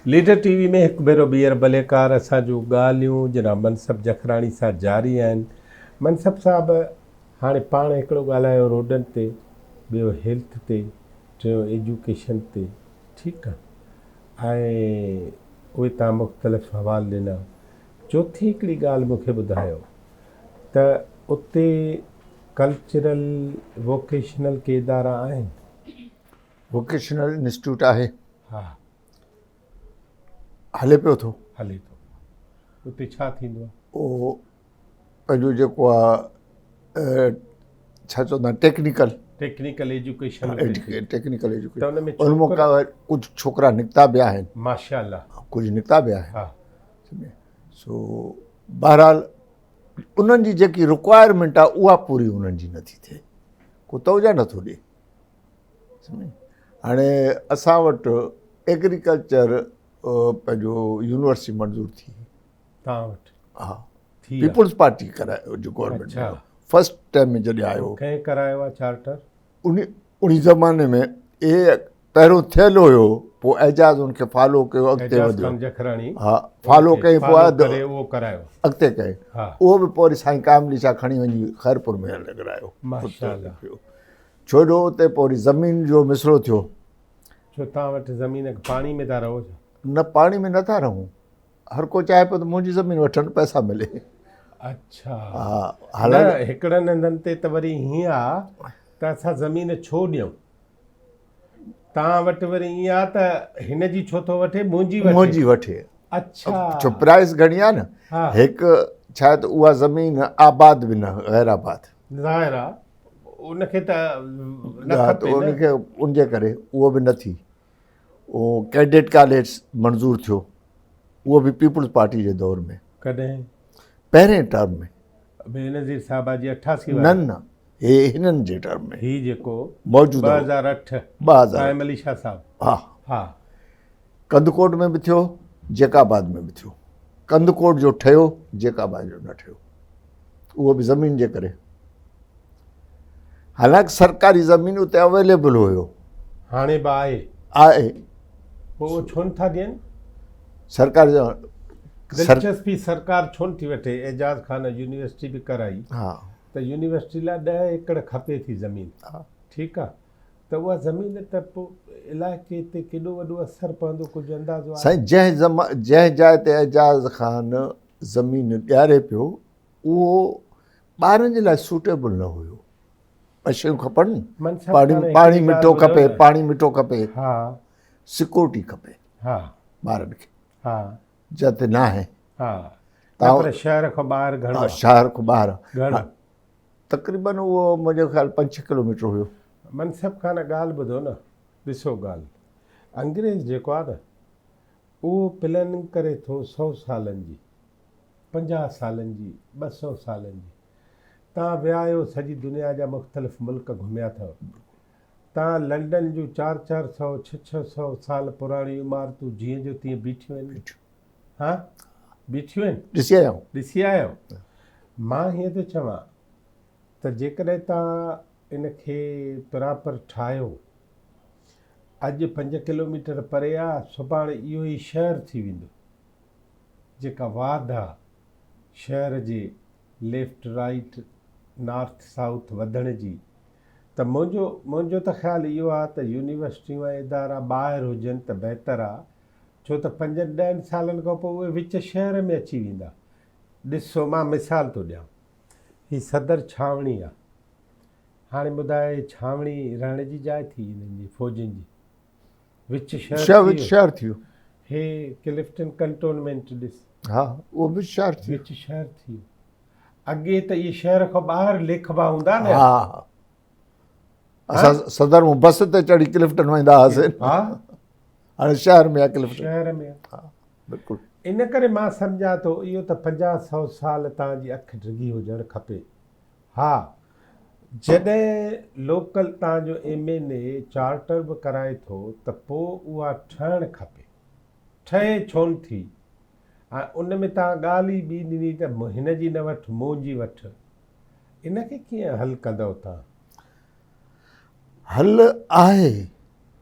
Leader TV में हिकु भेरो ॿीहर भलेकार असांजूं ॻाल्हियूं जनाब मनसब जखराणी सां जारी आहिनि। मनसब साहब हाणे पाण हिकिड़ो ॻाल्हायो रोडनि ते, ॿियो हेल्थ ते, टियों एजुकेशन ते, ठीकु आहे, ऐं उहे तव्हां मुख़्तलिफ़ हवाल ॾिना। चौथी हिकिड़ी ॻाल्हि मूंखे ॿुधायो त उते कल्चरल वोकेशनल के इदारा आहिनि? वोकेशनल इंस्टीट्यूट आहे, हा, हले पियो थो। हले थो। उते छा थींदो आहे? उहो पंहिंजो जेको आहे छा चवंदा आहिनि टेक्निकल एजुकेशन। टेक्निकल त एजुकेशन उन में उनमां कुझु छोकिरा निकिता बि आहिनि, माशाअल्लाह, कुझु निकिता बि आहिनि। हा, सो बहरहाल उन्हनि जी जेकी रिक्वायरमेंट आहे उहा पूरी उन्हनि जी नथी थिए, को तवजा नथो ॾिए। हाणे असां वटि एग्रीकल्चर पंहिंजो यूनिवर्सिटी मंज़ूर थी, तव्हां वटि? हा, थी पीपुल्स पार्टी करायो जो गवर्नमेंट अच्छा। फर्स्ट टाइम में जॾहिं आयो, कंहिं करायो आहे चार्टर? उन ज़माने में इहे पहिरियों थियलु हुयो, पोइ एजाज़ उनखे फॉलो कयो, अॻिते वधियो। जखराणी, हा, फॉलो कई, पोइ उहो करायो, अॻिते कई। हा, उहो बि पोइ वरी साईं कामली सां खणी वञी ख़ैरपुर में लॻायो, छो जो उते पोइ वरी ज़मीन जो मिसरो थियो। छो तव्हां वटि ज़मीन पाणी में था रहो? न, पाणी में नथा रहूं, हर को चाहे पियो त मुंहिंजी ज़मीन वठणु, पैसा मिले। अच्छा, हा, हालांकि हिकिड़नि हंधनि ते त वरी हीअं आहे त असां ज़मीन छो ॾियूं, तव्हां वटि वरी ईअं आहे त हिन जी छो थो वठे, मुंहिंजी वठे। अच्छा, छो प्राइस घणी आहे न। हिकु छा आहे त उहा ज़मीन आबाद बि न, गैर आबाद ज़ाहिर आहे, उनखे त उनखे उनजे करे उहो बि न थी। उहो कैडेट कॉलेज मंज़ूरु थियो, उहो बि पीपुल्स पार्टी जे दौर में। कॾहिं? पहिरें टर्म में। बेनज़ीर साहब जी 88? न, हे हिननि जे टर्म में, ही जेको मौजूदु 2008 कायम अली शाह साहब। हा हा, कंदकोट में बि थियो, जेकाबाद में बि थियो। कंदकोट जो ठहियो, जेकाबाद जो न ठहियो, उहो बि ज़मीन जे करे। हालांकि सरकारी ज़मीन उते अवेलेबल हुयो, हाणे बि आहे, पोइ छो नथा ॾियनि? सरकार दिलचस्पी सरकार छो नथी वठे? एजाज़ ख़ान यूनिवर्सिटी बि कराई, हा, त यूनिवर्सिटी लाइ 10 एकड़ खपे थी ज़मीन, ठीकु आहे, त उहा ज़मीन त पोइ इलाइक़े ते केॾो वॾो असरु पवंदो, कुझु अंदाज़ो आहे? साईं, जंहिं जाइ ते एजाज़ ख़ान ज़मीन ॾियारे पियो, उहो ॿारनि जे लाइ सूटेबल न हुयो। शयूं खपनि, पाणी मिठो खपे, पाणी मिठो खपे, हा, सिक्योरिटी खपे, हा, ॿारनि खे, हा, जिते न आहे। हा, पर शहर खां ॿाहिरि घणो? शहर खां ॿाहिरि तक़रीबन उहो मुंहिंजो ख़्यालु 5-6 किलोमीटर हुयो। मनसब खान ॻाल्हि ॿुधो न, ॾिसो ॻाल्हि, अंग्रेज़ जेको आहे न, उहो प्लानिंग करे थो 100 सालनि जी, 50 सालनि जी, 200 सालनि जी। तव्हां विया आहियो, सॼी दुनिया जा मुख़्तलिफ़ मुल्क घुमिया अथव, तव्हां लंडन जूं 400-600 साल पुराणियूं इमारतूं जीअं जो तीअं बीठियूं आहिनि। हा, बीठियूं आहिनि, ॾिसी आहियो। मां हीअं थो चवां त जेकॾहिं तव्हां इनखे प्रॉपर ठाहियो, अॼु 5 किलोमीटर परे आहे, सुभाणे इहो ई शहर थी वेंदो। जेका वाध आहे शहर जे लेफ्ट राइट नॉर्थ साउथ वधण जी, त मुंहिंजो त ख़्यालु इहो आहे त यूनिवर्सिटियूं ऐं इदारा ॿाहिरि हुजनि त बहितरु आहे, छो त 5-10 सालनि खां पोइ उहे विच शहर में अची वेंदा। ॾिसो, मां मिसाल थो ॾियां, ही सदर छावणी आहे, हाणे ॿुधाए छावणी रहण जी जाइ थी हिननि जी फ़ौजियुनि जी, विच शहर थी वियो। हे क्लिफ्टन कंटोनमेंट ॾिस, हा, उहो बि शहर थी वियो, विच शहर थी वियो। अॻे त इहे शहर खां ॿाहिरि लेखबा हूंदा न। हा, असां सदर में बस ते चढ़ी क्लिफ्टन वेंदा हुआसीं। हा, हाणे शहर में आहे, क्लिफ्टन शहर में। हा, बिल्कुलु। इन करे मां सम्झां थो इहो त 50-100 साल तव्हांजी अखि डिघी हुजणु खपे। हा, जॾहिं लोकल तव्हांजो MNA चार्टर बि कराए थो त पोइ उहा ठहणु खपे, ठहे छो न थी। ऐं उन में तव्हां ॻाल्हि ई ॿी ॾिनी त हिन जी न वठि, मुंहिंजी वठि, इनखे कीअं हल कंदव तव्हां? हल आहे,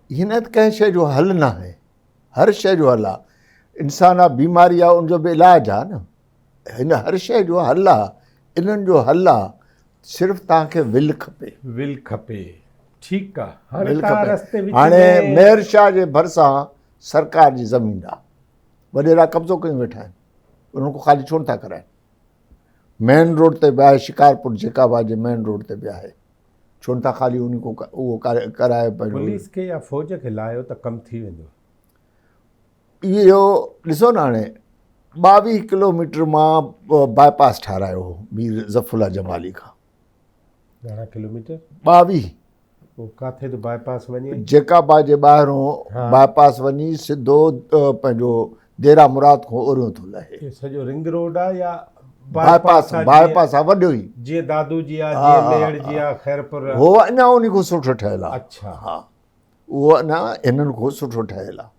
हिन त कंहिं शइ जो हल न आहे, हर शइ जो हल आहे। इंसान आहे, बीमारी आहे, उनजो बि इलाजु आहे न। हिन हर शइ जो हल आहे, इन्हनि जो हल आहे, सिर्फ़ु तव्हांखे विल खपे। विल खपे, ठीकु आहे। हाणे विल तव्हां खपे। रस्ते विच हाणे में मेहर शाह जे भरिसां सरकार जी ज़मीन आहे, वॾेरा कब्ज़ो कयूं वेठा आहिनि, उन्हनि खां ख़ाली छो नथा कराइनि? मेन रोड ते बि आहे, शिकारपुर जेकाबाद जे मेन रोड ते बि आहे, छो नथा ख़ाली उन को उहो कराए पंहिंजो? पुलिस खे या फ़ौज खे लाहियो त कमु थी वेंदो। इहो ॾिसो न, हाणे 22 किलोमीटर मां बाईपास ठारायो हो मीर ज़फ़रुल्ला जमाली खां। घणा किलोमीटर? 22। पोइ किथे थो बाईपास वञे? जेकाबाद जे ॿाहिरों बाईपास वञी सिधो पंहिंजो देरा मुराद खां ओरियो थो लहे। सॼो रिंग रोड आहे या बाईपास आहे वॾो ई, जीअं दादू जी आहे, जीअं मेड़ जी आहे, खैरपुर हो अञा उन खां सुठो ठहियल आहे। अच्छा, हा, उहो अञा हिननि खां सुठो ठहियल आहे।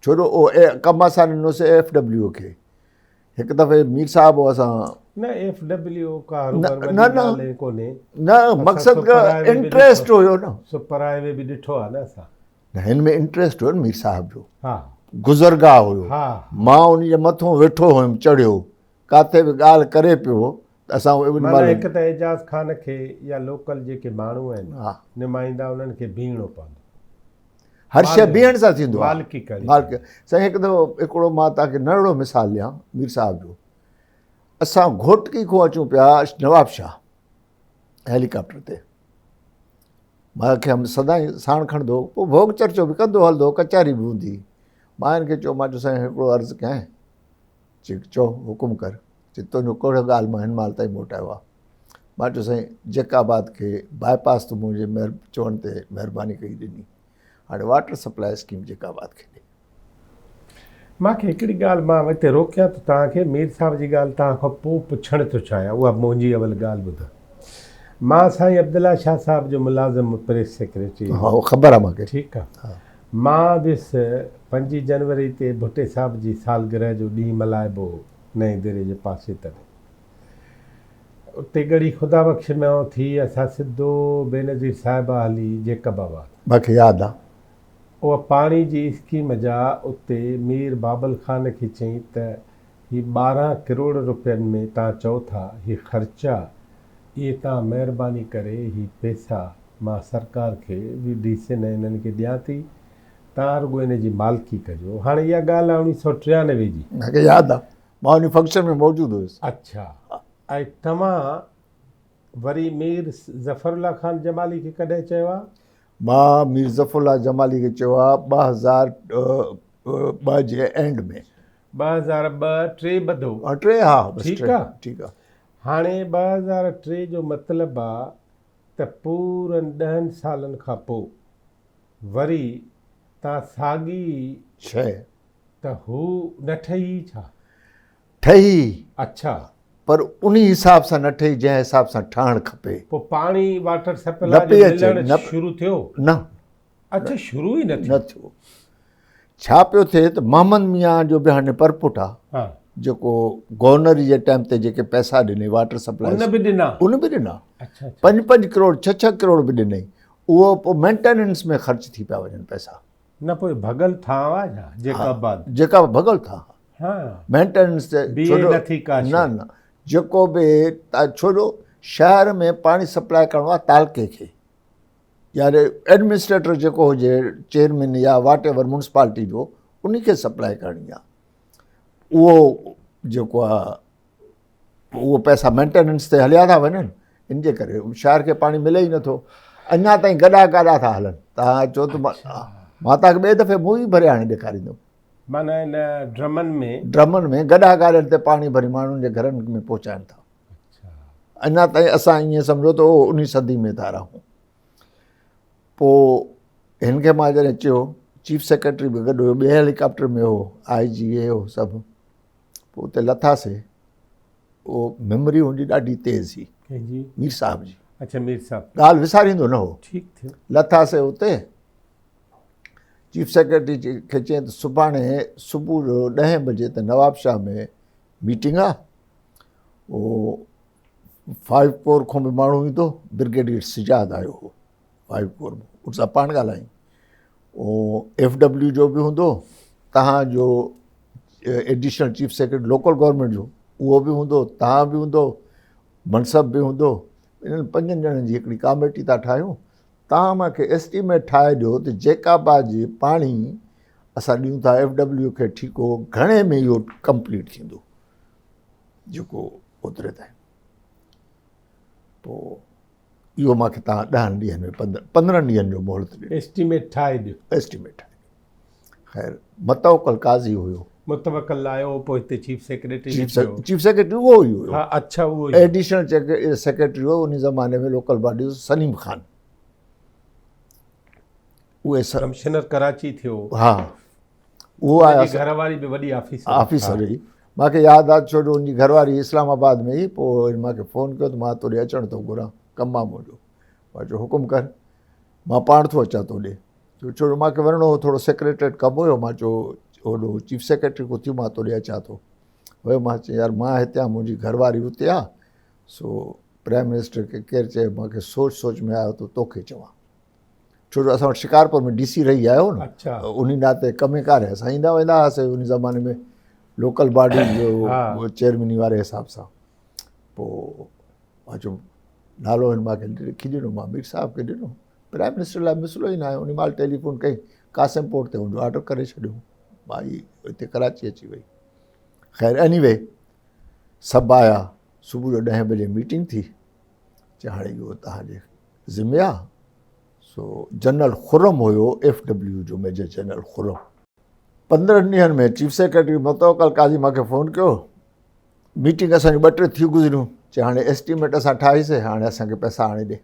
छो जो उहो कमु असां ॾिनोसीं FW खे। हिकु दफ़े मीर साहिबु असां न FW कोन्हे न, मक़सदु इंट्रस्ट हुयो न, सुपर हाईवे बि ॾिठो आहे न असां। हिन में इंट्रस्ट हुयो न मीर साहिब जो। हा, गुज़रगाह हुयो। हा, मां उन जे मथां वेठो हुयुमि, चढ़ियो, काथे बि ॻाल्हि करे पियो त असां हिकु त एजाज़ ख़ान खे या लोकल जेके माण्हू आहिनि, हा, नुमाइंदा, उन्हनि खे बीहणो पवंदो। हर शइ बीहण सां थींदो आहे। मालिकी करे। साईं हिकु दफ़ो हिकिड़ो मां तव्हांखे नंढिड़ो मिसाल ॾियां मीर साहिब जो। असां घोटकी खां अचूं पिया नवाब शाह हेलीकॉप्टर ते, मूंखे सदाईं साण खणंदो, पोइ भोग चर्चो बि कंदो हलंदो, कचहरी बि हूंदी। मां हिनखे चयो, मां चयो साईं हिकिड़ो अर्ज़ु कयां? चओ, हुकुम कर। चए, तुंहिंजो कहिड़ो ॻाल्हि मां हिन महिल ताईं मोटायो आहे? मां चयो, साईं जेकाबाद खे बाईपास त मुंहिंजे चवण ते महिरबानी कई ॾिनी, हाणे वाटर सप्लाई स्कीम जेकाबाद खे ॾे। मूंखे हिकिड़ी ॻाल्हि, मां हिते रोकियां त तव्हांखे मीर साहिब जी ॻाल्हि तव्हां खां पोइ पुछणु थो चाहियां, उहा मुंहिंजी अवल ॻाल्हि ॿुधो। मां साईं अब्दुल्ला शाह साहिब जो मुलाज़िम, प्रेस सेक्रेटरी। हा, ख़बर आहे मूंखे। ठीकु आहे। मां वियुसि 5 जनवरी ते भुट्टे साहिब जी सालगिरह जो ॾींहुं मल्हाइबो नएं दरे जे पासे तॾहिं उते गड़ी ख़ुदा बख़्श में थी, असां सिधो बेनज़ीर साहिबा हली जेकबाबाद। मूंखे यादि आहे। उहा पाणी जी स्कीम जा उते मीर बाबल ख़ान खे चई त हीअ 12 करोड़ रुपयनि में तव्हां चओ था हीअ ख़र्चा, इहे तव्हां महिरबानी करे हीअ पैसा मां सरकार खे VDC ने हिननि खे ॾियां थी, तव्हां रुॻो हिन जी मालिकी कजो। हाणे इहा ॻाल्हि आहे 1993 जी। मूंखे यादि आहे, मां उन फंक्शन में मौजूदु हुयुसि। अच्छा। ऐं तव्हां वरी मीर ज़फ़रुल्ला ख़ान जमाली खे कॾहिं चयो आहे? मां मीर ज़फ़रुल्ला जमाली खे चयो आहे 2002 जे एंड में। 2002-3 ॿधो? 3, हा, ठीकु आहे। ठीकु आहे। हाणे 2003 जो मतिलबु आहे त पूरनि 10 सालनि खां पोइ वरी तव्हां साॻी शइ त हू न ठही छा? ठही। अच्छा, पर उन हिसाब सां न ठही जंहिं हिसाब सां ठहणु खपे। पोइ पाणी वाटर सप्लाई मिलणु शुरू थियो? न। अच्छा, शुरू ई न थियो। छा पियो थिए त मोहम्मद मियां जो बि हाणे परपुट आहे, जेको गवर्नर जे टाइम ते जेके पैसा ॾिने वाटर सप्लाई, उन बि ॾिना। 5-5 करोड़ 6-6 करोड़ बि ॾिनई। उहो पोइ मेंटेनेंस में ख़र्च थी पिया वञनि पैसा। न, पोइ भगल था छा जेकाबाद? जेका भगल था, मेंटेनेंस न, जेको बि छो जो शहर में पाणी सप्लाई करिणो आहे तालके खे, यानी एडमिनिस्ट्रेटर जेको हुजे, चेयरमैन या वाट एवर म्यूनसिपालिटी जो, उन खे सप्लाई करणी आहे। उहो जेको आहे उहो पैसा मेंटेनेंस ते हलिया था वञनि, इन जे करे शहर खे पाणी मिले ई नथो। अञा ताईं गॾा गाॾा था हलनि। तव्हां चओ त मां तव्हांखे ॿिए दफ़े मुंहुं ई भरे हाणे ॾेखारींदुमि। माना हिन ड्रमनि में गॾा गाॾनि ते पाणी भरी माण्हुनि जे घरनि में पहुचाइनि था। अञा ताईं असां ईअं सम्झो त 19 सदी में था रहूं। पोइ हिन खे मां जॾहिं चयो, चीफ सेक्रेटरी बि गॾु हुयो, ॿिए हेलीकॉप्टर में हो, IG हो सभु। पोइ उते लथासीं, उहो मेमोरी हुनजी ॾाढी तेज़ हुई, मीर साहिब जी। अच्छा, मीर साहिब, ॻाल्हि विसारींदो न हो। ठीकु थियो। लथासीं उते, चीफ सेक्रेटरी खे चयईं त सुभाणे सुबुह जो 10 बजे त नवाब शाह में मीटिंग आहे। उहो 5 कोर खां बि माण्हू ईंदो, ब्रिगेडियर सिजाद आयो हो 5 कोर में, उनसां पाण ॻाल्हायूं। FW जो बि हूंदो, तव्हांजो additional chief secretary local government जो उहो बि हूंदो, तव्हां बि हूंदो, मनसब बि हूंदो। इन्हनि 5 ॼणनि जी हिकिड़ी कमेटी था ठाहियूं। तव्हां मूंखे एस्टीमेट ठाहे ॾियो त जेकाबाद जी पाणी असां ॾियूं था FW खे ठीको, घणे में इहो कंप्लीट थींदो जेको ओतिरे ताईं। पोइ इहो मूंखे तव्हां 10 ॾींहंनि में 15 ॾींहंनि जो मोहलत ॾियो, एस्टीमेट ठाहे ॾियो। एस्टीमेट ठाहे ॾियो। ख़ैर मुतवक्कल काज़ी हुयो, मुतवक्कल आयो, पोइ हिते चीफ सेक्रेटरी चीफ सेक्रेटरी उहो ई हुयो। हा, अच्छा, उहो एडिशनल सेक्रेटरी हो उन ज़माने में लोकल बॉडी सलीम ख़ान, उहे कमिश्नर कराची थियो। हा, उहो आया, घरवारी बि वॾी ऑफिसर हुई। मूंखे यादि आहे छो जो उनजी घरवारी इस्लामाबाद में ई। पोइ मूंखे फ़ोन कयो त मां तोॾे अचणु थो घुरां, कमु आहे मुंहिंजो। मां चयो हुकुम कर, मां पाण थो अचां तोॾे। छो जो मूंखे वञिणो हो, थोरो सेक्रेटरेट कमु हुयो। मां चयो होॾो चीफ सेक्रेटरी को थियो, मां तोॾे अचां थो। वियो, मां चयो यार मां हिते आहियां, मुंहिंजी घरवारी हुते आहे। सो प्राइम मिनिस्टर खे केरु चए, मूंखे सोच में आयो त तोखे चवां। छो जो असां वटि शिकारपुर में DC रही आयो न। अच्छा। उन नाते कमे कारे असां ईंदा वेंदा हुआसीं उन ज़माने में लोकल बॉडी जो चेयरमैनी वारे हिसाब सां। पोइ मां चयो नालो हिन मूंखे लिखी ॾिनो, मां मीर साहब खे ॾिनो। प्राइम मिनिस्टर लाइ मिसलो ई न आहे। उन महिल टेलीफोन कई, कासिमपोर्ट ते हुनजो ऑडर करे छॾियो। भाई हिते कराची अची वई। ख़ैर एनीवे सभु आया। सुबुह जो 10 बजे मीटिंग थी। चई हाणे इहो तव्हांजे ज़िम्मे आहे। सो जनरल खुरम हुयो, FW जो मेजर जनरल खुरम। 15 ॾींहंनि में चीफ सेक्रेटरी मुतवक्कल काज़ी मूंखे फ़ोन कयो। मीटिंग असांजी 2-3 थी गुज़रियूं। चई हाणे एस्टीमेट असां ठाहीसीं, हाणे असांखे पैसा आणे ॾे।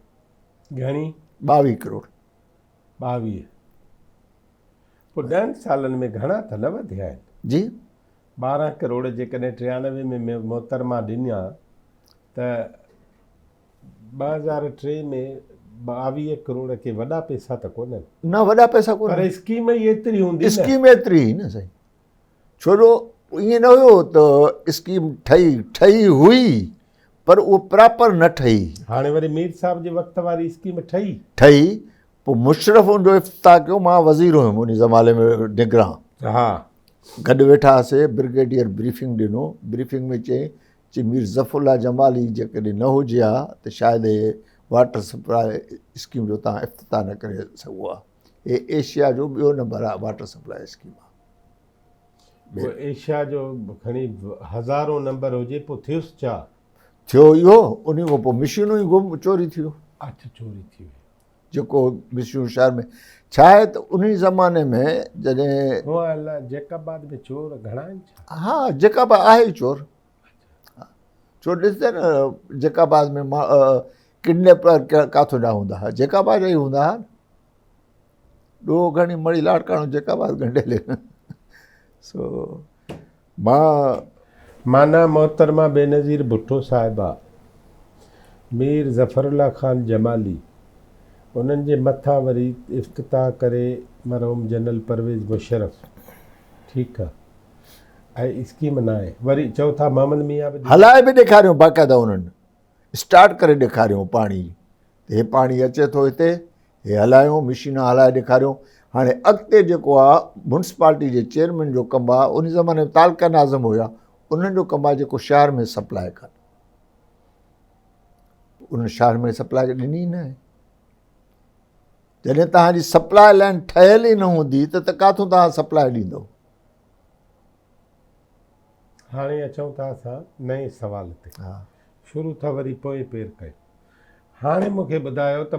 घणी? 22 करोड़। 22। पोइ 10 सालनि में घणा त न वधिया आहिनि जी। 12 करोड़ जेकॾहिं 93 में मोहतरमा ॾिना त 2003 में 22 करोड़ के वॾा पैसा त कोन्हनि। न वॾा पैसा कोन, पर स्कीम ई एतिरी हूंदी। स्कीम एतिरी ई न साईं। छो जो ईअं न हुयो त स्कीम ठही हुई, पर उहो प्रॉपर न ठही। हाणे वरी मीर साहब जे वक़्त वारी स्कीम ठही। पोइ मुशरफ उनजो इफ़्तिताह कयो। मां वज़ीर हुयुमि उन ज़माने में निगरां। हा, गॾु वेठा हुआसीं। ब्रिगेडियर ब्रीफिंग ॾिनो। ब्रीफिंग में चई मीर ज़फ़रुल्लाह जमाली जेकॾहिं न हुजे हा त शायदि वाटर सप्लाई स्कीम जो तव्हां इफ़्तिताह न करे सघो आहे। हे एशिया जो ॿियो नंबर आहे वाटर सप्लाई स्कीम आहे। एशिया जो खणी हज़ारों नंबर हुजे, पोइ थियुसि छा? थियो इहो, उन खां पोइ मशीनूं ई गुम चोरी थियूं। अच्छा, चोरी थी वई। जेको मशीनूं शहर में छा आहे त उन ज़माने में जॾहिं जेकाबाद में चोर घणा आहिनि छा? हा, जेकाबाद आहे ई चोर। चोर ॾिसंदे न, जेकाबाद में किडनैपर किथां ॾा हूंदा हुआ, जेकाबाद जा ई हूंदा हुआ। ॾोह घणी मड़ी लाड़काणो जेकाबाद गंढेले। सो माना मोहतरमा बेनज़ीर भुट्टो साहिबा, मीर ज़फ़रुल्लाह ख़ान जमाली, उन्हनि जे मथां वरी इफ़्तिताह करे मरहूम जनरल परवेज़ मुशर्रफ। ठीकु आहे। ऐं स्कीम न आहे। वरी चओ था मोहम्मद मियां बि हलाए बि ॾेखारियो बाक़ाइदा। उन्हनि स्टार्ट करे ॾेखारियो पाणी। हे पाणी अचे थो हिते, हे हलायूं, मशीना हलाए ॾेखारियूं। हाणे अॻिते जेको आहे म्युनिसिपालिटी जे चेयरमैन जो कमु आहे। उन ज़माने में तालका नाज़िम हुया, उन्हनि जो कमु आहे जेको शहर में सप्लाई कनि। उन शहर में सप्लाई ॾिनी ई न आहे। जॾहिं तव्हांजी सप्लाई लाइन ठहियल ई न हूंदी त किथां तव्हां सप्लाई ॾींदव? हाणे अचूं था असां नए सुवाल ते। हा, शुरू था वरी पोइ पेर कयो। हाणे मूंखे ॿुधायो त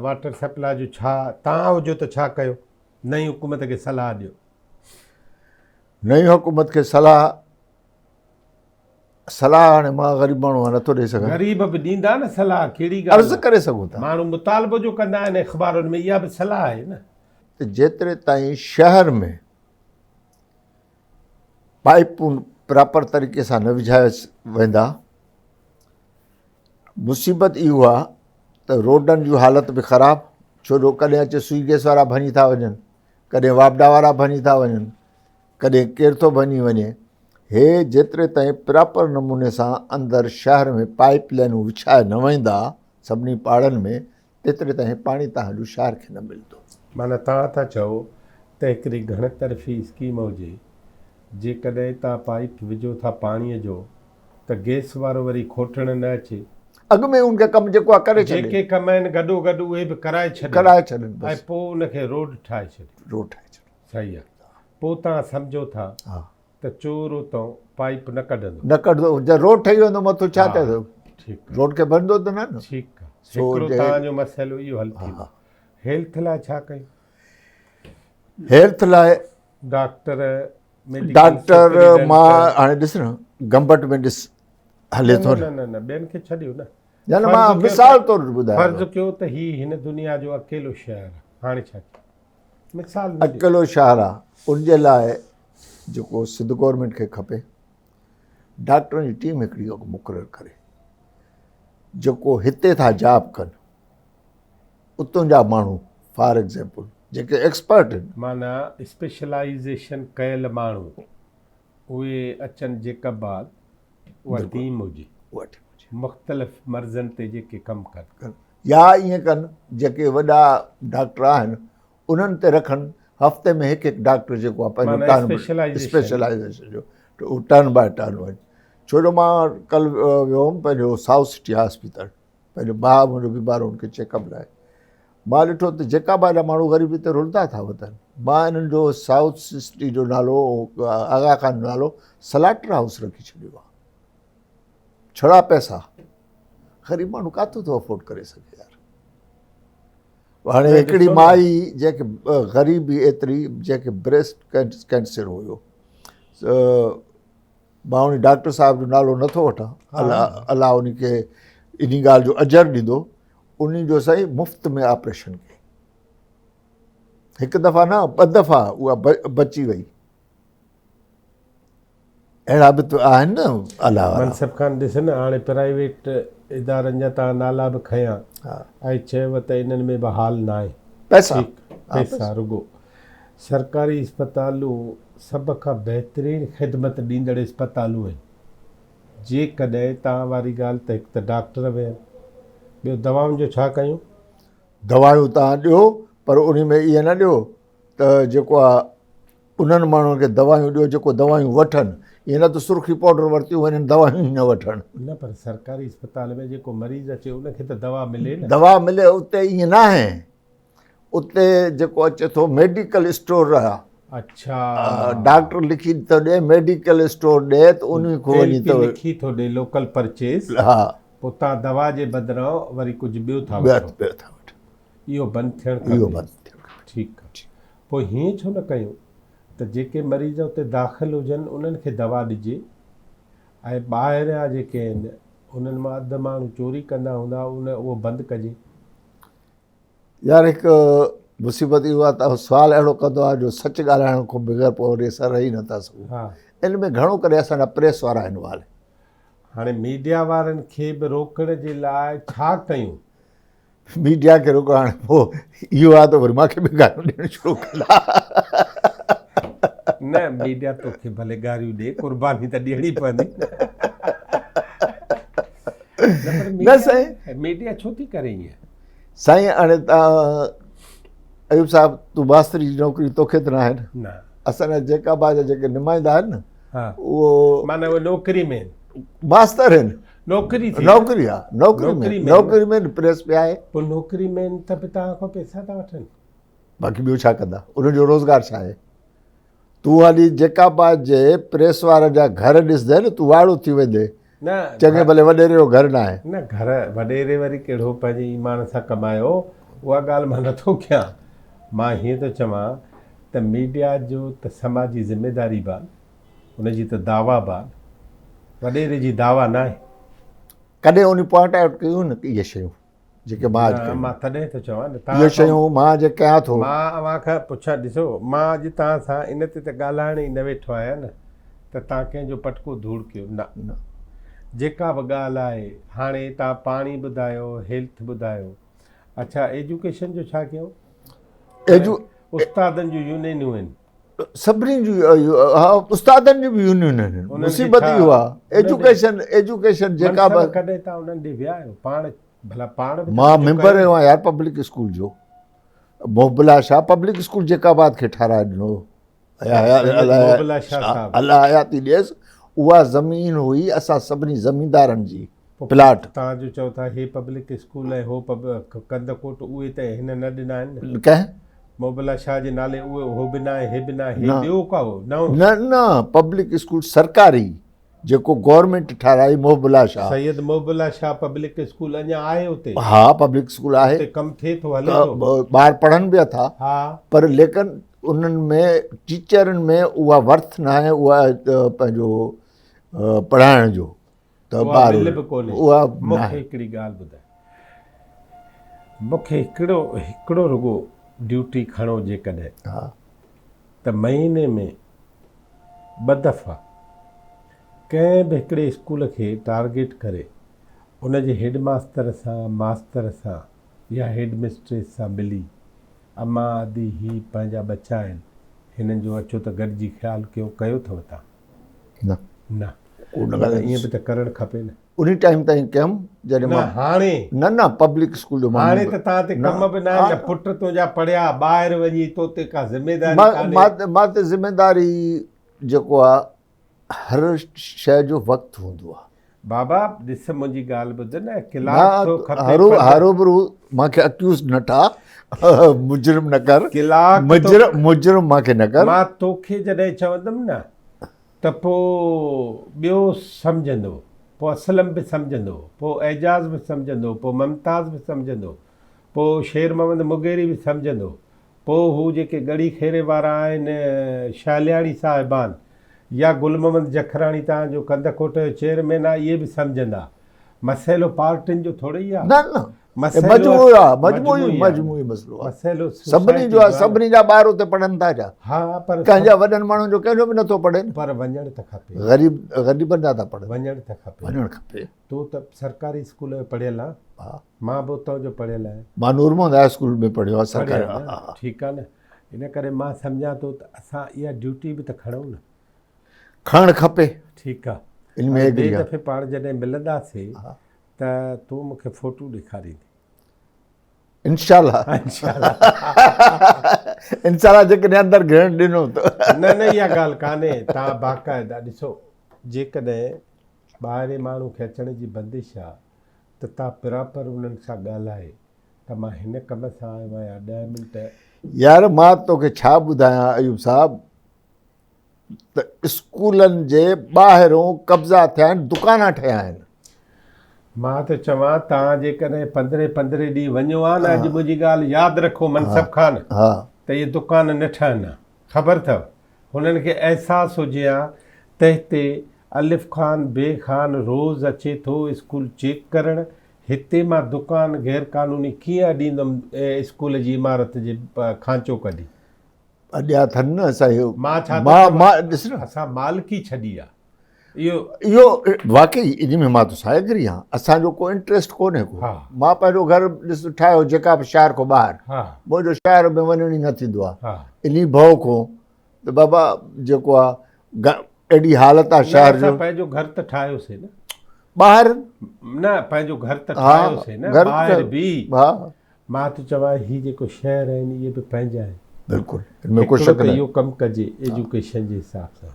वाटर सप्लाई जो छा, तव्हां हुजो त छा कयो? नई हुकूमत खे सलाह ॾियो। नई हुकूमत खे सलाह हाणे मां ग़रीब माण्हू नथो ॾेई सघां। ग़रीब बि ॾींदा न सलाह, कहिड़ी ॻाल्हि? अर्ज़ु करे सघूं था। माण्हू मुतालबो जो कंदा आहिनि अख़बारुनि में, इहा बि सलाह आहे न। त जेतिरे ताईं शहर में पाइपूं प्रॉपर तरीक़े सां न विझाए वेंदा, मुसीबत इहो आहे त रोडनि जूं हालति बि ख़राबु। छो जो कॾहिं अचे सुई गैस वारा भञी था वञनि, कॾहिं वापडा वारा भञी था वञनि, कॾहिं केरु थो भञी वञे। हे जेतिरे ताईं प्रॉपर नमूने सां अंदरि शहर में पाइप लाइनूं विछाए न वेंदा सभिनी पाड़नि में, तेतिरे ताईं पाणी तव्हांजो शहर खे न मिलंदो। माना तव्हां था चओ त हिकिड़ी घणतरफ़ी स्कीम हुजे जेकॾहिं तव्हां पाइप विझो था पाणीअ जो त गैस वारो वरी खोटण न अचे। अॻु में उनखे कमु जेको आहे करे छॾे, जेके कम आहिनि गॾो गॾु उहे बि कराए छॾनि छॾनि ऐं बसि, पोइ उनखे रोड ठाहे छॾे। रोड ठाहे छॾनि। सही आहे। पोइ तव्हां सम्झो था हा, त चोर उतां पाइप न कढंदो। न कढंदो, जब रोड ठही वेंदो मथां छा हा, थियो, ठीकु आहे, रोड खे भरंदो त न। ठीकु आहे। सो हिकिड़ो जे- तव्हांजो मसइलो इहो हल थींदो। हेल्थ लाइ छा कयूं? हेल्थ लाइ डॉक्टर medical डॉक्टर superintendent- मां हाणे ॾिस न गंबट में ॾिस हले थो न न न न ॿियनि खे छॾियो न। या न, फर्ज़ु मां कयो मिसाल त- तौरु ॿुधायां फर्ज़ु कयो त हीउ हिन दुनिया जो अकेलो शहर आहे, हाणे छा कयूं? मिसाल न ॾियो। अकेलो शहर आहे, उनजे लाइ जेको सिंध गवर्नमेंट खे खपे डॉक्टरनि जी टीम हिकिड़ी मुक़ररु करे जेको हिते था जॉब कनि उतां जा माण्हू फॉर एग्ज़ाम्पल जेके एक्सपर्ट आहिनि, माना स्पेशलाइज़ेशन कयल माण्हू उहे अचनि जेका बाद उहा टीम हुजे वठी मुख़्तलिफ़ मर्ज़नि ते जेके कमु कनि। या ईअं कनि जेके वॾा डॉक्टर आहिनि उन्हनि ते रखनि, हफ़्ते में हिकु हिकु डॉक्टर जेको आहे पंहिंजो माना टर्न स्पेशलाइज़ेशन जो उहो टर्न बाय टर्न वञे। छो जो मां कल्ह वियो हुउमि पंहिंजो साउथ सिटी हॉस्पिटल, पंहिंजो भाउ मुंहिंजो बीमार हुनखे चेकअप लाइ। मां ॾिठो त जेका बि माण्हू ग़रीबी ते रुलंदा था वधनि। मां इन्हनि जो साउथ सिटी जो नालो आगा खान जो नालो सलाटर हाउस रखी छॾियो आहे। छड़ा पैसा ग़रीब माण्हू काथो थो अफोर्ड करे सघे यार। हाणे हिकिड़ी माई जंहिंखे ग़रीबी एतिरी, जंहिंखे ब्रेस्ट कैंसर हुयो, मां उन डॉक्टर साहिब जो नालो नथो वठां, अलाह उनखे इन ॻाल्हि जो अजर ॾींदो, उन जो साईं मुफ़्त में ऑपरेशन कई। हिकु दफ़ा न 2 दफ़ा उहा बची वई। अहिड़ा बि त आहिनि न अलाह वारा। मनसब खान ॾिस न, हाणे प्राइवेट इदारनि जा तव्हां नाला बि खयां ऐं चयव त इन्हनि में बि हाल न आहे। पैसा पैसा रुगो। सरकारी इस्पतालूं सभ खां बहितरीनु ख़िदमत ॾींदड़ इस्पतालूं आहिनि। जेकॾहिं तव्हां वारी ॻाल्हि त हिकु त डॉक्टर विया, ॿियो दवाउनि जो छा कयूं? दवायूं तव्हां ॾियो, पर उन में इअं न ॾियो त जेको आहे उन्हनि माण्हुनि खे दवायूं ॾियो जेको दवायूं वठनि। ईअं न त सुर्खी पाउडर वरितियूं वञनि दवायूं ई न वठनि। न, पर सरकारी इस्पताल में जेको मरीज़ अचे उनखे त दवा मिले न। दवा मिले, उते ईअं न आहे। उते जेको अचे थो मेडिकल स्टोर आहे। अच्छा, डॉक्टर लिखी थो ॾे, मेडिकल स्टोर ॾे त उन खां वञी LP लिखी थो ॾे लोकल परचेज। हा, पोइ तव्हां दवा जे बदिरां वरी कुझु ॿियो था ॿियो वठो। था वठो। इहो बंदि थियणु इहो खपे। बंदि थियो। ठीकु आहे। पोइ हीअं छो न कयूं त जेके मरीज़ उते दाख़िल हुजनि उन्हनि खे दवा ॾिजे ऐं ॿाहिरियां जेके आहिनि उन्हनि मां अधु माण्हू चोरी कंदा हूंदा, उहो बंदि कजे। यार हिकु मुसीबत इहो आहे त सुवालु अहिड़ो कंदो आहे जो सच ॻाल्हाइण खां बग़ैर पोइ वरी असां रही नथा सघूं। हा, इन में घणो करे असांजा प्रेस वारा इनवॉल्व। हाणे मीडिया वारनि खे बि रोकण जे लाइ छा कयूं? मीडिया खे रोकण, हाणे पोइ इहो आहे त वरी मूंखे बि गारियूं ॾियणु शुरू कंदा। न, मीडिया तोखे भले गारियूं ॾे, क़ुर्बानी त ॾियणी पवंदी। न साईं, मीडिया छो थी करे ईअं? साईं हाणे तव्हां अयूब साहिबु, तूं मास्तरी जी नौकिरी तोखे त न आहे न। असांजा जेका बि जा जेके नुमाइंदा आहिनि न, उहो माना उहे नौकिरी में मास्तर आहिनि। नौकिरी नौकिरी आहे, नौकिरी में प्रेस पे आहे। पोइ नौकिरी में त बि तव्हां खां पैसा था वठनि। बाक़ी ॿियो छा कंदा, उनजो रोज़गार छा आहे? तूं हाली जेका बि जे प्रेस वारनि जा घर ॾिसंदे न, तूं वाड़ो थी वेंदे। न, चङे भले वॾेरे जो घर न आहे। न, घर वॾेरे वरी कहिड़ो पंहिंजे ईमान सां कमायो, उहा ॻाल्हि मां नथो कयां। मां हीअं थो चवां त मीडिया जो त समाजी ज़िमेदारी बि आहे, हुनजी त दावा बि आहे, वॾेरे जी दावा न आहे। कॾहिं उन पॉइंट आउट कयूं न इहे शयूं जेके मां तॾहिं थो चवां न, इहे शयूं मां जे कयां थो। मां अव्हां खां पुछां, ॾिसो मां अॼु तव्हां सां इन ते त ॻाल्हाइण ई न वेठो आहियां न त तव्हां कंहिंजो पटको धूड़ कयो न। जेका बि ॻाल्हि आहे, हाणे तव्हां पाणी ॿुधायो, हेल्थ ॿुधायो, अच्छा एजुकेशन जो छा कयूं? उस्तादनि जूं यूनियनूं आहिनि, सभिनी जूं। हा, उस्तादनि जूं बि यूनियन आहिनि। मुसीबत इहो आहे एजुकेशन जेका बि। कॾहिं तव्हां उन्हनि ॾे विया आहियो? पाण भला पाण मां मेंबर आहियां यार पब्लिक स्कूल जो। मोहबला शाह पब्लिक स्कूल जेकाबाद खे ठाराए ॾिनो मोबला शाह साहब अलाह हयाती ॾियसि, उहा ज़मीन हुई असां सभिनी ज़मींदारनि जी प्लाट। तव्हां जो चओ था हे पब्लिक स्कूल ऐं हो कंदकोट उहे त हिन न ॾिना आहिनि न, कंहिं मोबला शाह जे नाले उहे हो बि न आहे, हे बि न आहे, हे न। ॿियो का हो न हो? न पब्लिक स्कूल सरकारी जेको गवर्नमेंट ठाराई मोहबुला शाह। सैयद मोहबुला शाह पब्लिक स्कूल अञा आहे हुते? हा पब्लिक स्कूल आहे, हुते कमु थिए थो, हले थो। ॿार पढ़नि बि था, हा पर लेकिन उन्हनि में टीचरनि में उहा वर्थ न आहे, उहा पंहिंजो पढ़ाइण जो त उहा ॿार मिल बि कोन्हे। उहा न मूंखे आहे। हिकिड़ी ॻाल्हि ॿुधाए, मूंखे हिकिड़ो रुॻो ड्यूटी खणो जेकॾहिं, हा त महीने में 2 दफ़ा कंहिं बि हिकिड़े स्कूल खे टारगेट करे उनजे हेड मास्तर सां, मास्तर सां या हेड मिस्ट्रेस सां मिली, अम्मा आदि ही पंहिंजा बच्चा आहिनि, हिननि जो अचो त गॾिजी ख़्यालु कयो अथव तव्हां? न न, ईअं बि त करणु खपे न। उन टाइम ताईं कयमि जॾहिं न मां हाणे न पब्लिक स्कूल जो हाणे त तव्हां ते कम बि न आहिनि, पुट तुंहिंजा पढ़िया ॿाहिरि वञी तो ते का ज़िमेदारी कान्हे। मां त ज़िमेदारी जेको आहे हर शइ जो वक़्तु हूंदो आहे बाबा। ॾिस मुंहिंजी ॻाल्हि ॿुध न, कलाक थो खपे। हरूबरू मूंखे अक्यूज़ न ठाह, मुजरिम न कर, कलाक मुजरिम मूंखे न कर। मां तोखे जॾहिं चवंदुमि न त पोइ ॿियो सम्झंदो, पोइ असलम बि सम्झंदो, पोइ एजाज़ बि सम्झंदो, पोइ मुमताज़ बि सम्झंदो, पोइ शेर मोहम्मद मुगेरी बि सम्झंदो, पोइ हू जेके गड़ी खेरे वारा आहिनि शालियाणी साहिबान या गुल मोहम्मद जखराणी तव्हांजो कंदकोट जो चेयरमैन आहे, इहे बि सम्झंदा। मसइलो पार्टियुनि जो थोरी आहे, न मसइलो मजमूई मसइलो आहे, मसइलो सभिनी जो आहे, सभिनी जा ॿार उते पढ़नि था जा। हा पर कंहिंजा वॾनि माण्हुनि जो कंहिंजो बि नथो पढ़े, पर वञणु त खपे, ग़रीबनि जा था पढ़नि, वञणु त खपे, वञणु खपे। तूं त सरकारी स्कूल में पढ़ियल आहे, हा मां बि उतां जो पढ़ियल आहियां, मां नूरमहमद हाई स्कूल में पढ़ियो आहे सरकारी। पढ़ियल आहियां, ठीकु आहे न। इन करे मां सम्झां थो त असां इहा ड्यूटी बि त खणूं न, खणणु खपे। ठीकु आहे। इन में ॿिए दफ़े पाण जॾहिं मिलंदासीं त तूं मूंखे फ़ोटू ॾेखारींदी इंशाल्लाह। इंशाल्लाह जेकॾहिं अंदरि घिरण ॾिनो त। न इहा ॻाल्हि कान्हे, तव्हां बाक़ाइदा ॾिसो, जेकॾहिं ॿाहिरि माण्हू खे अचण जी बंदिश आहे त तव्हां प्रॉपर उन्हनि सां ॻाल्हाए त मां हिन कम सां आयो आहियां 10 मिंट। यार मां तोखे छा ॿुधायां अयूब साहब, त स्कूलनि जे ॿाहिरों कब्ज़ा थिया आहिनि, दुकान ठहिया आहिनि। मां त चवां तव्हां जेकॾहिं 15 ॾींहं वञो आहे न, अॼु मुंहिंजी ॻाल्हि यादि रखो मनसब ख़ान, त इहे दुकान न ठहनि, ख़बर अथव? हुननि खे अहसासु हुजे हा त हिते अलिफ़ ख़ान बे ख़ान रोज़ु अचे थो स्कूल चेक करणु, हिते मां दुकान गैर क़ानूनी कीअं ॾींदुमि स्कूल जी इमारत जे खांचो कढी? अॻियां अथनि न असांजो, मां छा ॾिस न, असां मालिकी छॾी आहे। इहो वाकई इन में मां तोसां एग्री आहियां, असांजो को इंट्रस्ट कोन्हे को। मां पंहिंजो घर ॾिस ठाहियो जेका बि शहर खां ॿाहिरि, मुंहिंजो शहर में वञण ई न थींदो आहे, इन भउ खां त बाबा जेको आहे एॾी हालत आहे शहर जो। पंहिंजो घर त ठाहियोसीं न ॿाहिरि, न पंहिंजो घर त ठाहियोसीं न, ॿाहिरि बि। मां त चवां ही जेको शहर आहिनि इहे बि पंहिंजा आहिनि, बिल्कुलु, इनमें को शक न। इहो कमु कजे एजुकेशन जे हिसाब सां।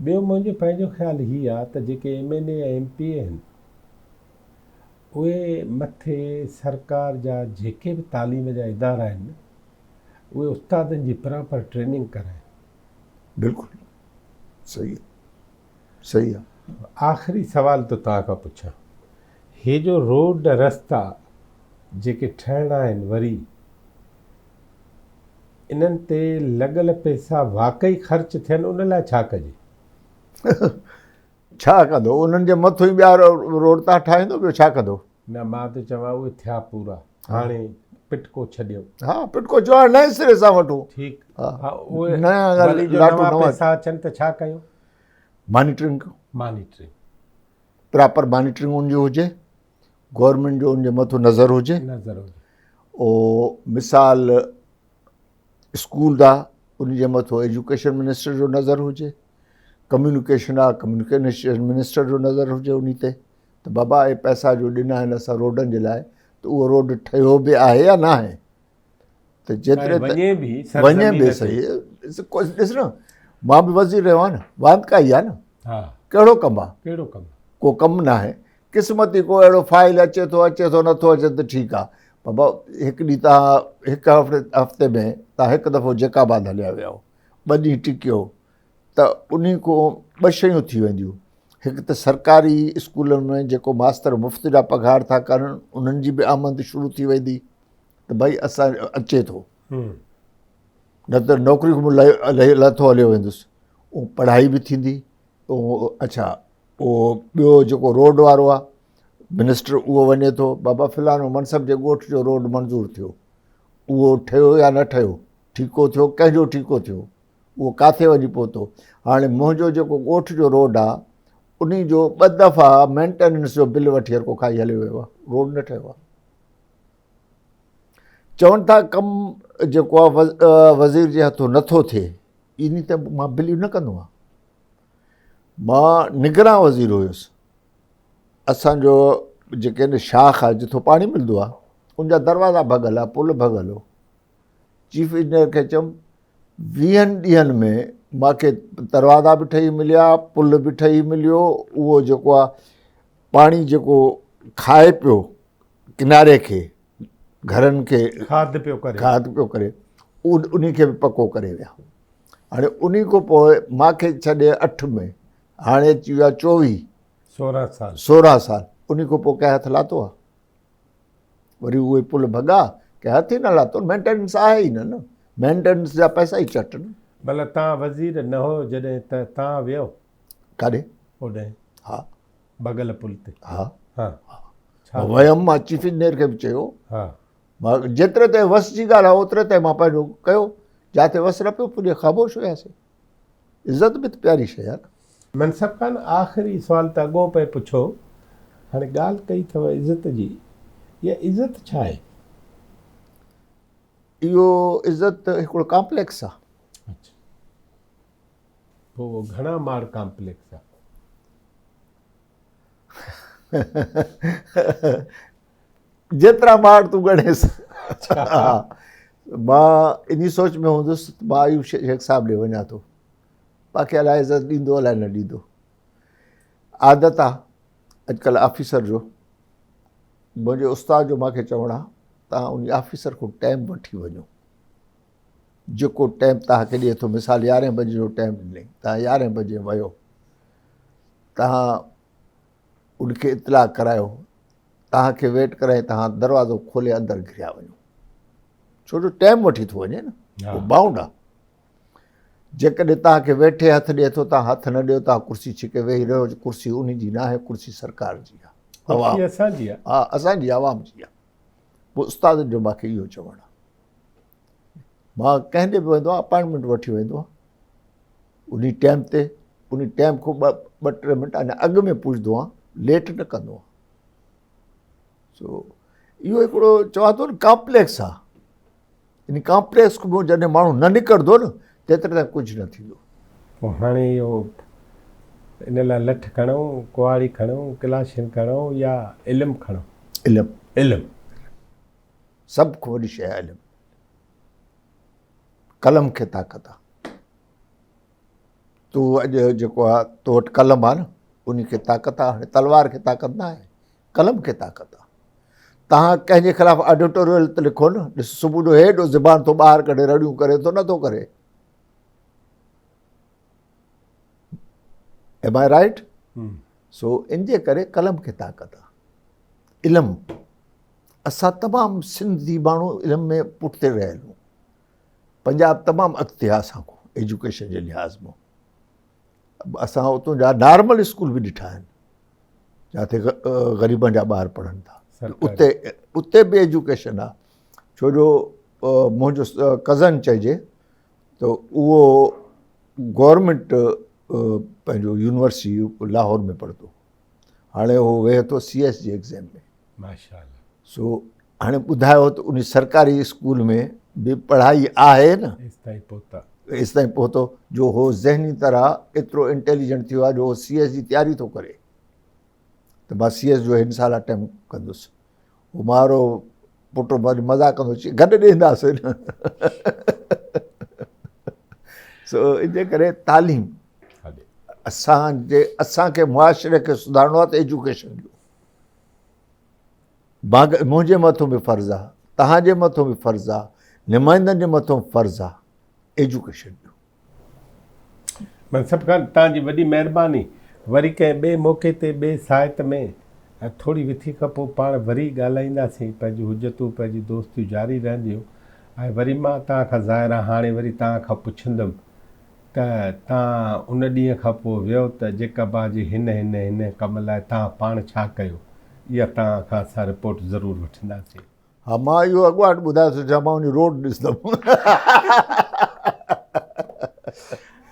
ॿियो मुंहिंजो पंहिंजो ख़्यालु हीअ आहे त जेके MLA ऐं MP आहिनि उहे मथे सरकार जा जेके बि तालीम जा इदारा आहिनि उहे उस्तादनि जी प्रॉपर ट्रेनिंग कराइनि। बिल्कुलु सही आहे, सही आहे। आख़िरी सुवाल तो तव्हां खां पुछां, हे जो रोड रस्ता जेके ठहिणा आहिनि वरी इन्हनि ते लॻल पैसा वाक़ई ख़र्च थियनि, उन लाइ छा कजे? छा कंदो? उन्हनि जे मथां ई ॿिया रोड था ठाहींदो, ॿियो छा कंदो? न मां त चवां उहे थिया पूरा, हाणे पिटको छॾियो। हा पिटको जो आहे, नए सिरे सां वठो। ठीकु, हा उहे नवां पैसा अचनि त छा कयूं? मॉनिटरिंग प्रॉपर मॉनिटरिंग उनजी हुजे, गवर्नमेंट जो उनजे मथां नज़र हुजे। ओ मिसाल स्कूल आहे उनजे मथां एजुकेशन मिनिस्टर जो नज़र हुजे, कम्यूनिकेशन आहे कम्यूनिकेशन मिनिस्टर जो नज़र हुजे उन ते, त बाबा इहे पैसा जो ॾिना आहिनि असां रोडनि जे लाइ, त उहो रोड ठहियो बि आहे या न आहे, त जेतिरे वञे बि वञे बि सही ॾिस न, मां बि वज़ीर रहियो आहे न, वांध काई आहे न, हा कहिड़ो कमु आहे, कहिड़ो कमु को कमु न आहे, क़िस्मती को अहिड़ो फाइल अचे थो नथो अचे त ठीकु आहे, बाबा हिकु ॾींहुं तव्हां हिकु हफ़्ते में तव्हां हिकु दफ़ो जेकाबाद हलिया विया हो, 2 ॾींहं टिकियो त उन खां 2 शयूं थी वेंदियूं। हिकु त सरकारी स्कूलनि में जेको मास्तर मुफ़्त जा पघार था कनि उन्हनि जी बि आमद शुरू थी वेंदी त भई असां अचे थो, न त नौकिरी खां लथो हलियो वेंदुसि, उहो पढ़ाई बि थींदी। अच्छा उहो ॿियो जेको रोड वारो आहे मिनिस्टर उहो वञे थो, बाबा फ़लाणो मनसब जे ॻोठ जो रोड मंज़ूरु थियो, उहो ठहियो या न ठहियो, ठीको थियो, कंहिंजो ठीको थियो, उहो किथे वञी पहुतो। हाणे मुंहिंजो जेको ॻोठ जो रोड आहे उन जो 2 दफ़ा मेंटेनेंस जो बिल वठी हर को खाई हलियो वियो आहे, रोड न ठहियो आहे। चवनि था कमु जेको आहे वज़ीर जे हथों नथो थिए, इन ते मां बिलीव न कंदो आहियां। मां निगरां वज़ीर हुयुसि, असांजो जेके आहिनि शाख आहे जिथो पाणी मिलंदो आहे उनजा दरवाज़ा भॻल आहे, पुल भॻल हो। चीफ इंजीनियर खे चयुमि 20 ॾींहंनि में मूंखे दरवाज़ा बि ठही मिलिया, पुल बि ठही मिलियो, उहो जेको आहे पाणी जेको खाए पियो किनारे खे घरनि खे खाद पियो करे उन खे बि पको करे विया। हाणे उन खां पोइ मूंखे छॾे 8 में, हाणे अची विया 16 साल, उन खां पोइ कंहिं हथु लाथो आहे? वरी उहे पुल भॻा, कंहिं हथु ई न लाथो, मेंटेनेंस आहे ई न, मेंटेनेंस जा पैसा ई चटनि। भला तव्हां वज़ीर न हो जॾहिं त तव्हां वियो काॾे? होॾे हा भॻल पुल ते। हा हा वयमि, मां चीफ इंजीनियर खे बि चयो, हा मां जेतिरे ताईं वस जी ॻाल्हि आहे ओतिरे ताईं मां पंहिंजो कयो, जिते वस न पियो पूरी ख़ामोश हुयासीं। इज़त बि त प्यारी शइ आहे न। मनसब खान आख़िरी सुवाल त अॻो पिए पुछो, हाणे ॻाल्हि कई अथव इज़त जी, इहा इज़त छा आहे? इहो इज़त हिकिड़ो कॉम्प्लेक्स आहे। अच्छा, पोइ घणा माड़ कॉम्प्लेक्स आहे? जेतिरा माड़ तूं ॻणेसि। मां इन सोच में हूंदुसि त मां आयुब शेख साहिब ॾे वञा थो, मूंखे अलाए इज़त ॾींदो अलाए न ॾींदो। आदत आहे अॼुकल्ह ऑफिसर जो, मुंहिंजे उस्ताद जो मूंखे चवणु आहे तव्हां उन ऑफिसर खां टाइम वठी वञो, जेको टाइम तव्हांखे ॾिए थो। मिसाल 11 बजे जो टाइम ॾिनई, तव्हां 11 बजे वियो, तव्हां उनखे इतलाह करायो, तव्हांखे वेट कराए, तव्हां दरवाज़ो खोले अंदरि घिरिया वञो, छो जो टाइम वठी थो वञे न, उहो बाउंड आहे। जेकॾहिं तव्हांखे वेठे हथु ॾिए थो, तव्हां हथु न ॾियो, तव्हां कुर्सी छिके वेही रहियो, कुर्सी उन जी न आहे, कुर्सी सरकार जी आहे, असांजी आहे। हा असांजी आवाम जी आहे। पोइ उस्तादनि जो मूंखे इहो चवणु आहे, मां कंहिं ॾे बि वेंदो आहियां अपॉइंटमेंट वठी वेंदो आहियां, उन टाइम ते, उन टाइम खां 2-3 मिंट अञा अॻु में पुछंदो आहियां, लेट न कंदो आहियां। सो इहो हिकिड़ो चवां थो न कॉम्प्लेक्स आहे। इन कॉम्प्लेक्स खां जॾहिं माण्हू न निकिरंदो न तेतिरे ताईं कुझु न थींदो। पोइ हाणे इहो इन लाइ लठ खणूं, कुआरी खणूं, क्लाशिन खणूं या इल्मु खणूं? इल्मु सभु खां वॾी शइ आहे इल्मु। कलम खे ताक़त आहे। तूं अॼु जेको आहे तो वटि कलम आहे न, उन खे ताक़त आहे। हाणे तलवार खे ताक़त न आहे, कलम खे ताक़त आहे। तव्हां कंहिंजे ख़िलाफ़ु एडिटोरियल त लिखो न, ॾिस सुबुह जो हेॾो ज़बान थो ॿाहिरि कढे, रड़ियूं करे थो, नथो करे। एम आई राइट? सो इन जे करे कलम खे ताक़त आहे। इल्मु, असां तमामु सिंधी माण्हू इल्म में पुठिते रहियल आहियूं। पंजाब तमामु अॻिते आहे असां खां एजुकेशन जे लिहाज़ में। असां उतां जा नॉर्मल स्कूल बि ॾिठा आहिनि जिते ग़रीबनि जा ॿार पढ़नि था, उते बि एजुकेशन आहे। छो जो मुंहिंजो कज़न चइजे त उहो गवर्नमेंट पंहिंजो यूनिवर्सिटी लाहौर में पढ़ंदो, हाणे उहो वेहे थो CS जी एग्ज़ाम में। माशाअल्लाह। सो हाणे ॿुधायो त उन सरकारी स्कूल में बि पढ़ाई आहे न, एसि ताईं पहुतो जो हो ज़हनी तरह एतिरो इंटेलिजेंट थियो आहे जो CS जी तयारी थो करे। त मां CS जो हिन साल अटैम्प्ट कंदुसि। हू मारो पुट वरी मज़ाक कंदो अची गॾु ॾींदासीं न सो इन करे तालीम असांखे मुआशिरे खे सुधारणो आहे त एजुकेशन ॾियो मुंहिंजे मथां बि फ़र्ज़ु आहे तव्हांजे मथां बि फ़र्ज़ु आहे नुमाइंदनि जे मथां फ़र्ज़ु आहे एजुकेशन ॾियो मनसब ख़ान तव्हांजी वॾी महिरबानी वरी कंहिं ॿिए मौक़े ते ॿिए साहित में थोरी विथी खां पोइ पाण वरी ॻाल्हाईंदासीं पंहिंजी हुजतूं पंहिंजी दोस्तियूं जारी रहंदियूं ऐं वरी मां तव्हां खां ज़ाहिर हाणे वरी तव्हां खां पुछंदुमि त तव्हां उन ॾींहं खां पोइ वियो त जेका बाजी हिन कम लाइ तव्हां पाण छा कयो इहा तव्हां खां असां रिपोर्ट ज़रूरु वठंदासीं हा मां इहो अॻुवाट ॿुधाए छॾियां मां उन रोड ॾिसंदुमि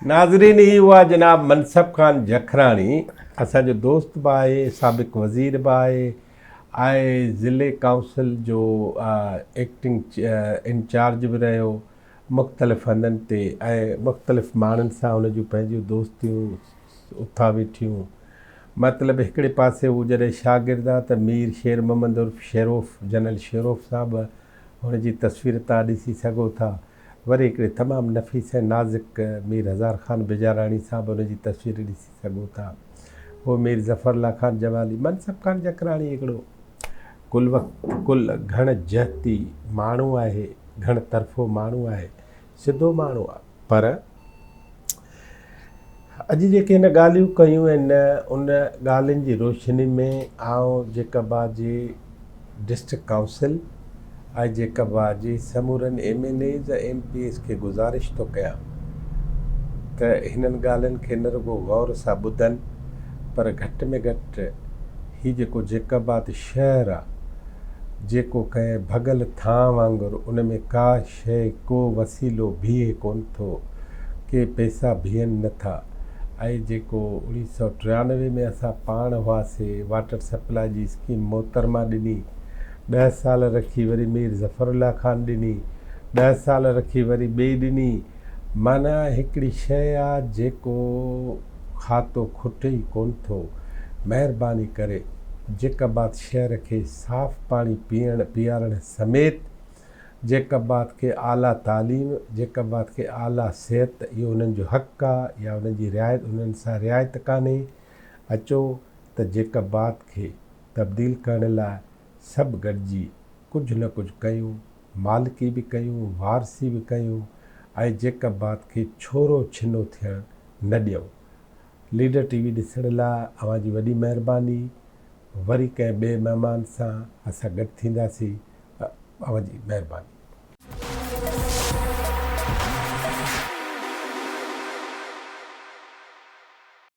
नाज़रीन ही हुआ जनाब मनसब ख़ान जखराणी असांजो दोस्त बि आहे साबिक़ वज़ीर बि आहे ज़िले काउंसिल जो एक्टिंग इंचार्ज बि रहियो मुख़्तलिफ़ हंधनि ते ऐं मुख़्तलिफ़ माण्हुनि सां हुन जूं पंहिंजियूं दोस्तियूं उथां वेठियूं मतिलबु हिकिड़े पासे हू जॾहिं शागिर्द आहे त मीर शेर मोहम्मद उर्फ़ शेरोफ़ जनरल शेरोफ़ साहब हुनजी तस्वीर तव्हां ॾिसी सघो था वरी हिकिड़े तमामु नफ़ीस ऐं नाज़ुक मीर हज़ार ख़ान बेजाराणी साहब हुनजी तस्वीर ॾिसी सघो था उहो मीर ज़फ़रल्ला ख़ान जवाली मनसब ख़ान जखराणी हिकिड़ो कुल घण जहती माण्हू आहे घण तरफ़ो माण्हू आहे सिधो माण्हू आहे पर अॼु जेके हिन ॻाल्हियूं कयूं आहिनि उन ॻाल्हियुनि जी रोशनी में आउं जेकबा जी डिस्ट्रिक्ट काउंसिल ऐं जेकबा जी समूरनि MNAs ऐं MPs खे गुज़ारिश थो कयां त हिननि ॻाल्हियुनि खे न रुगो गौर सां ॿुधनि पर घटि में घटि हीउ जेको जेकबाद शहर आहे जेको कंहिं भॻल थां वांगुरु उन में का शइ को वसीलो बीहे कोन थो के पैसा बीहनि नथा ऐं जेको 1993 में असां पाण हुआसीं वाटर सप्लाई जी स्कीम मोहतरमा ॾिनी 10 साल रखी वरी मीर ज़फ़रुल्ला ख़ान ॾिनी 10 साल रखी वरी ॿिए ॾिनी माना हिकिड़ी शइ आहे जेको खातो खुटे ई कोन थो महिरबानी करे जेकबाद शहर खे साफ़ पाणी पीआरण समेत जेकबाद खे आला तालीम जेकबाद खे आला सिहत इहो उन्हनि जो हक़ु आहे या उन्हनि जी रिआयत उन्हनि सां रिआयत कान्हे अचो त जेकबाद खे तब्दील करण लाइ सभु गॾिजी कुझु न कुझु कयूं मालिकी बि कयूं वारसी बि कयूं ऐं जेकबाद खे छोरो छिनो थियण न ॾियूं लीडर TV ॾिसण लाइ अव्हांजी वॾी महिरबानी वरी कंहिं ॿिए महिमान सां असां गॾु थींदासीं अव्हांजी महिरबानी